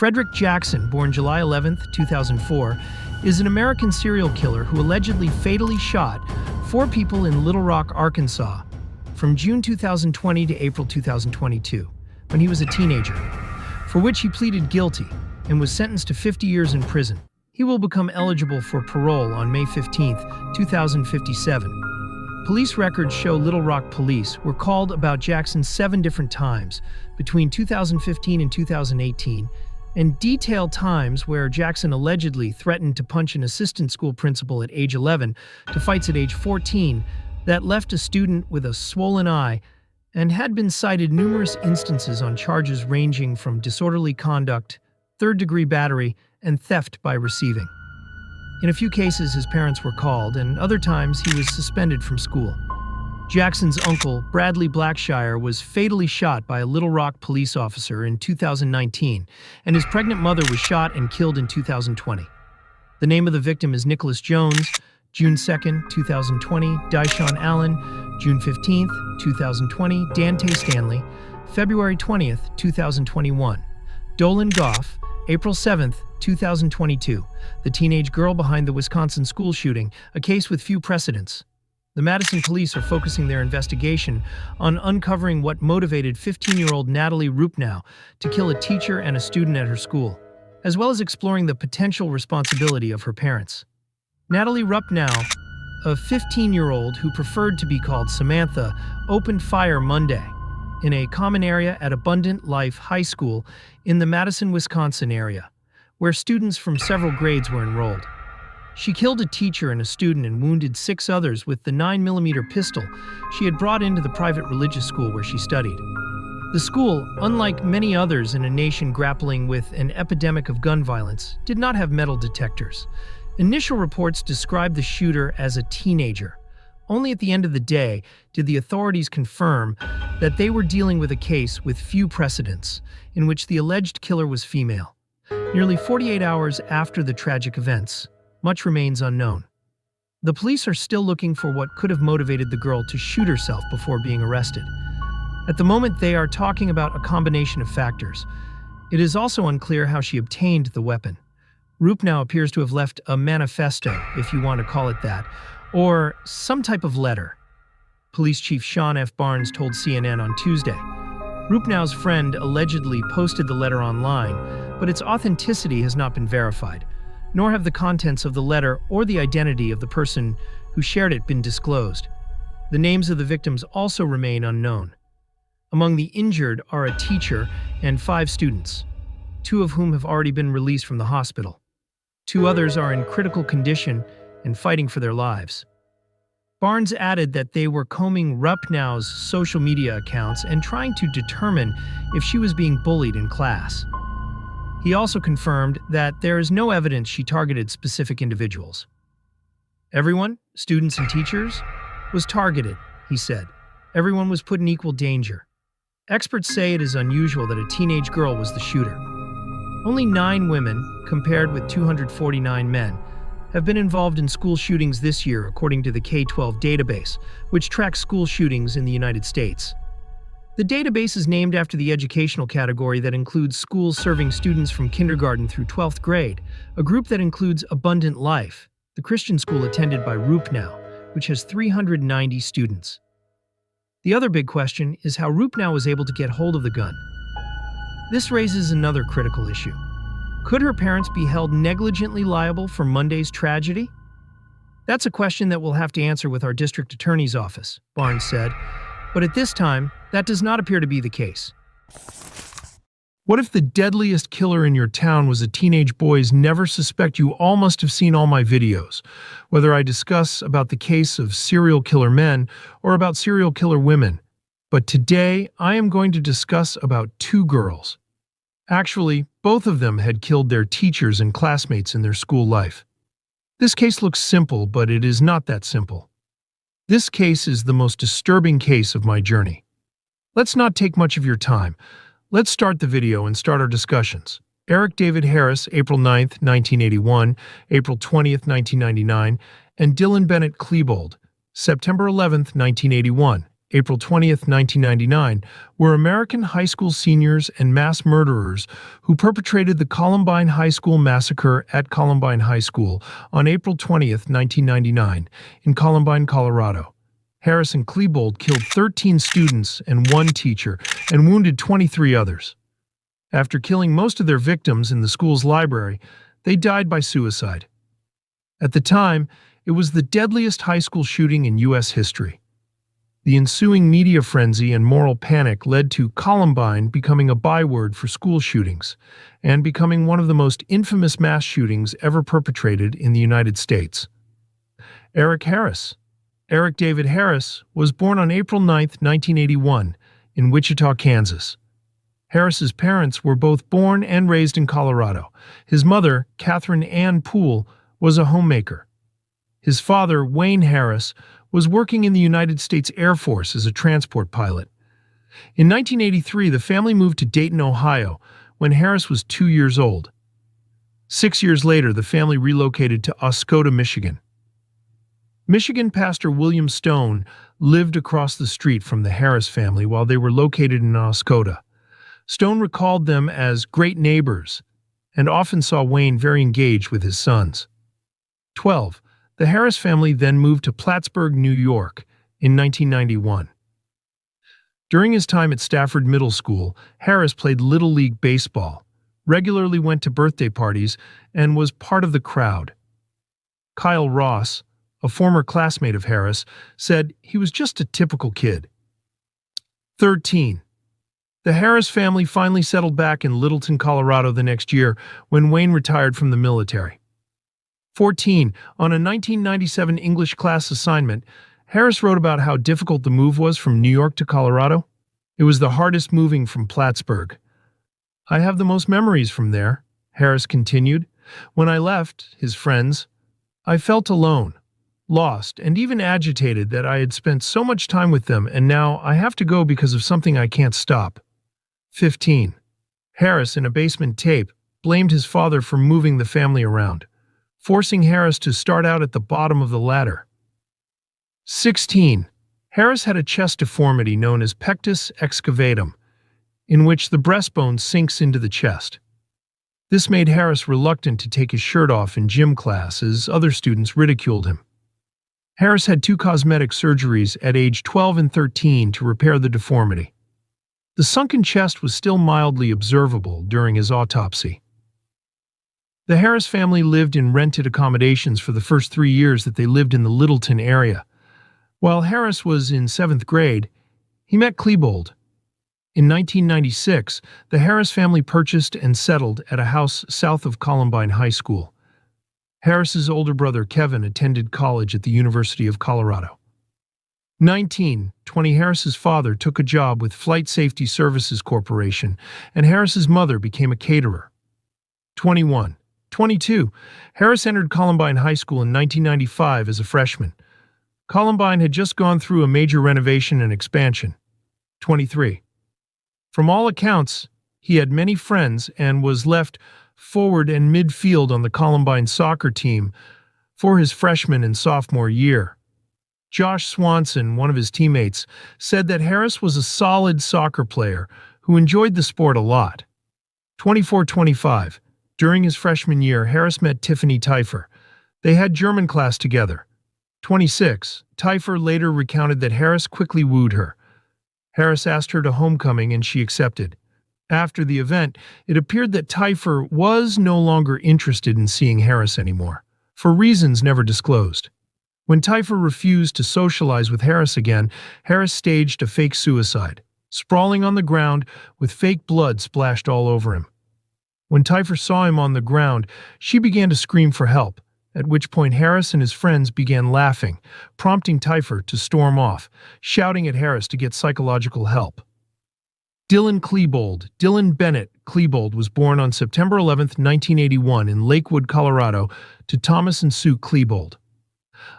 Frederick Jackson, born July 11, 2004, is an American serial killer who allegedly fatally shot 4 people in Little Rock, Arkansas, from June 2020 to April 2022, when he was a teenager, for which he pleaded guilty and was sentenced to 50 years in prison. He will become eligible for parole on May 15, 2057. Police records show Little Rock police were called about Jackson 7 different times between 2015 and 2018, and detail times where Jackson allegedly threatened to punch an assistant school principal at age 11 to fights at age 14 that left a student with a swollen eye, and had been cited numerous instances on charges ranging from disorderly conduct, third-degree battery, and theft by receiving. In a few cases, his parents were called, and other times he was suspended from school. Jackson's uncle, Bradley Blackshire, was fatally shot by a Little Rock police officer in 2019, and his pregnant mother was shot and killed in 2020. The name of the victim is Nicholas Jones, June 2, 2020, Dyshawn Allen, June 15, 2020, Dante Stanley, February 20, 2021, Dolan Goff, April 7, 2022, the teenage girl behind the Wisconsin school shooting, a case with few precedents. The Madison police are focusing their investigation on uncovering what motivated 15-year-old Natalie Rupnow to kill a teacher and a student at her school, as well as exploring the potential responsibility of her parents. Natalie Rupnow, a 15-year-old who preferred to be called Samantha, opened fire Monday in a common area at Abundant Life High School in the Madison, Wisconsin area, where students from several grades were enrolled. She killed a teacher and a student and wounded 6 others with the 9mm pistol she had brought into the private religious school where she studied. The school, unlike many others in a nation grappling with an epidemic of gun violence, did not have metal detectors. Initial reports described the shooter as a teenager. Only at the end of the day did the authorities confirm that they were dealing with a case with few precedents, in which the alleged killer was female. Nearly 48 hours after the tragic events, much remains unknown. The police are still looking for what could have motivated the girl to shoot herself before being arrested. At the moment, they are talking about a combination of factors. It is also unclear how she obtained the weapon. Rupnow appears to have left a manifesto, if you want to call it that, or some type of letter. Police Chief Sean F. Barnes told CNN on Tuesday. Rupnow's friend allegedly posted the letter online, but its authenticity has not been verified, nor have the contents of the letter or the identity of the person who shared it been disclosed. The names of the victims also remain unknown. Among the injured are a teacher and 5 students, 2 of whom have already been released from the hospital. 2 others are in critical condition and fighting for their lives. Barnes added that they were combing Rupnow's social media accounts and trying to determine if she was being bullied in class. He also confirmed that there is no evidence she targeted specific individuals. Everyone, students and teachers, was targeted, he said. Everyone was put in equal danger. Experts say it is unusual that a teenage girl was the shooter. Only 9 women, compared with 249 men, have been involved in school shootings this year, according to the K-12 database, which tracks school shootings in the United States. The database is named after the educational category that includes schools serving students from kindergarten through 12th grade, a group that includes Abundant Life, the Christian school attended by Rupnow, which has 390 students. The other big question is how Rupnow was able to get hold of the gun. This raises another critical issue. Could her parents be held negligently liable for Monday's tragedy? That's a question that we'll have to answer with our district attorney's office, Barnes said, but at this time, that does not appear to be the case. What if the deadliest killer in your town was a teenage boy's never suspect? You all must have seen all my videos, whether I discuss about the case of serial killer men or about serial killer women. But today, I am going to discuss about 2 girls. Actually, both of them had killed their teachers and classmates in their school life. This case looks simple, but it is not that simple. This case is the most disturbing case of my journey. Let's not take much of your time. Let's start the video and start our discussions. Eric David Harris, April 9, 1981, April 20, 1999, and Dylan Bennett Klebold, September 11, 1981, April 20th, 1999, were American high school seniors and mass murderers who perpetrated the Columbine High School massacre at Columbine High School on April 20th, 1999, in Columbine, Colorado. Harris and Klebold killed 13 students and one teacher and wounded 23 others. After killing most of their victims in the school's library, they died by suicide. At the time, it was the deadliest high school shooting in U.S. history. The ensuing media frenzy and moral panic led to Columbine becoming a byword for school shootings and becoming one of the most infamous mass shootings ever perpetrated in the United States. Eric David Harris was born on April 9, 1981, in Wichita, Kansas. Harris's parents were both born and raised in Colorado. His mother, Catherine Ann Poole, was a homemaker. His father, Wayne Harris, was working in the United States Air Force as a transport pilot. In 1983, the family moved to Dayton, Ohio, when Harris was 2 years old. 6 years later, the family relocated to Oscoda, Michigan. Michigan pastor William Stone lived across the street from the Harris family while they were located in Oscoda. Stone recalled them as great neighbors and often saw Wayne very engaged with his sons. 12. The Harris family then moved to Plattsburgh, New York, in 1991. During his time at Stafford Middle School, Harris played Little League Baseball, regularly went to birthday parties, and was part of the crowd. Kyle Ross, a former classmate of Harris, said he was just a typical kid. 13. The Harris family finally settled back in Littleton, Colorado the next year when Wayne retired from the military. 14. On a 1997 English class assignment, Harris wrote about how difficult the move was from New York to Colorado. It was the hardest moving from Plattsburgh. I have the most memories from there, Harris continued. When I left, his friends, I felt alone, lost, and even agitated that I had spent so much time with them and now I have to go because of something I can't stop. 15. Harris, in a basement tape, blamed his father for moving the family around, forcing Harris to start out at the bottom of the ladder. 16. Harris had a chest deformity known as pectus excavatum, in which the breastbone sinks into the chest. This made Harris reluctant to take his shirt off in gym class as other students ridiculed him. Harris had 2 cosmetic surgeries at age 12 and 13 to repair the deformity. The sunken chest was still mildly observable during his autopsy. The Harris family lived in rented accommodations for the first 3 years that they lived in the Littleton area. While Harris was in 7th grade, he met Klebold. In 1996, the Harris family purchased and settled at a house south of Columbine High School. Harris's older brother Kevin attended college at the University of Colorado. 19. Harris's father took a job with Flight Safety Services Corporation, and Harris's mother became a caterer. 22. Harris entered Columbine High School in 1995 as a freshman. Columbine had just gone through a major renovation and expansion. 23. From all accounts, he had many friends and was left forward and midfield on the Columbine soccer team for his freshman and sophomore year. Josh Swanson, one of his teammates, said that Harris was a solid soccer player who enjoyed the sport a lot. 24-25. During his freshman year, Harris met Tiffany Teifer. They had German class together. 26. Teifer later recounted that Harris quickly wooed her. Harris asked her to homecoming and she accepted. After the event, it appeared that Teifer was no longer interested in seeing Harris anymore, for reasons never disclosed. When Teifer refused to socialize with Harris again, Harris staged a fake suicide, sprawling on the ground with fake blood splashed all over him. When Teifer saw him on the ground, she began to scream for help, at which point Harris and his friends began laughing, prompting Teifer to storm off, shouting at Harris to get psychological help. Dylan Bennett Klebold was born on September 11, 1981 in Lakewood, Colorado, to Thomas and Sue Klebold.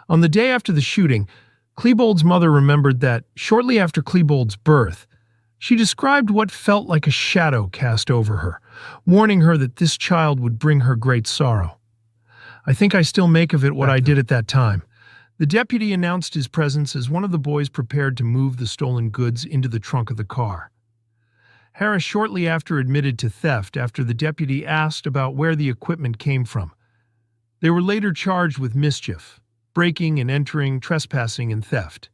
On the day after the shooting, Klebold's mother remembered that, shortly after Klebold's birth, she described what felt like a shadow cast over her, warning her that this child would bring her great sorrow. I think I still make of it what I did at that time. The deputy announced his presence as one of the boys prepared to move the stolen goods into the trunk of the car. Harris shortly after admitted to theft after the deputy asked about where the equipment came from. They were later charged with mischief, breaking and entering, trespassing, and theft.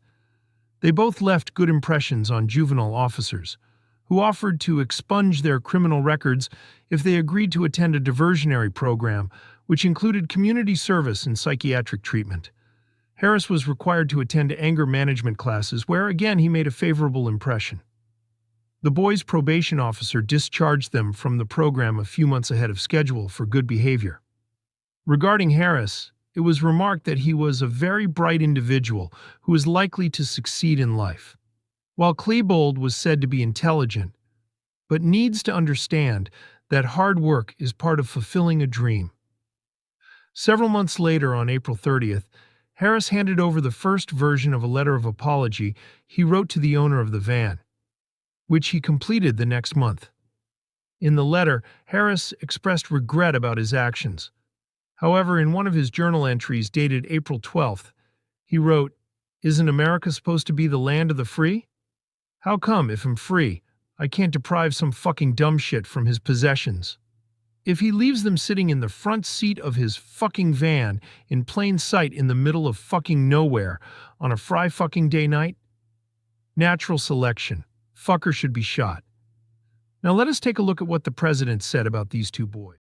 They both left good impressions on juvenile officers, who offered to expunge their criminal records if they agreed to attend a diversionary program, which included community service and psychiatric treatment. Harris was required to attend anger management classes where, again, he made a favorable impression. The boys' probation officer discharged them from the program a few months ahead of schedule for good behavior. Regarding Harris, it was remarked that he was a very bright individual who was likely to succeed in life. While Klebold was said to be intelligent, but needs to understand that hard work is part of fulfilling a dream. Several months later, on April 30th, Harris handed over the first version of a letter of apology he wrote to the owner of the van, which he completed the next month. In the letter, Harris expressed regret about his actions. However, in one of his journal entries dated April 12th, he wrote, "Isn't America supposed to be the land of the free? How come, if I'm free, I can't deprive some fucking dumb shit from his possessions? If he leaves them sitting in the front seat of his fucking van in plain sight in the middle of fucking nowhere on a fry fucking day night? Natural selection. Fucker should be shot." Now let us take a look at what the president said about these two boys.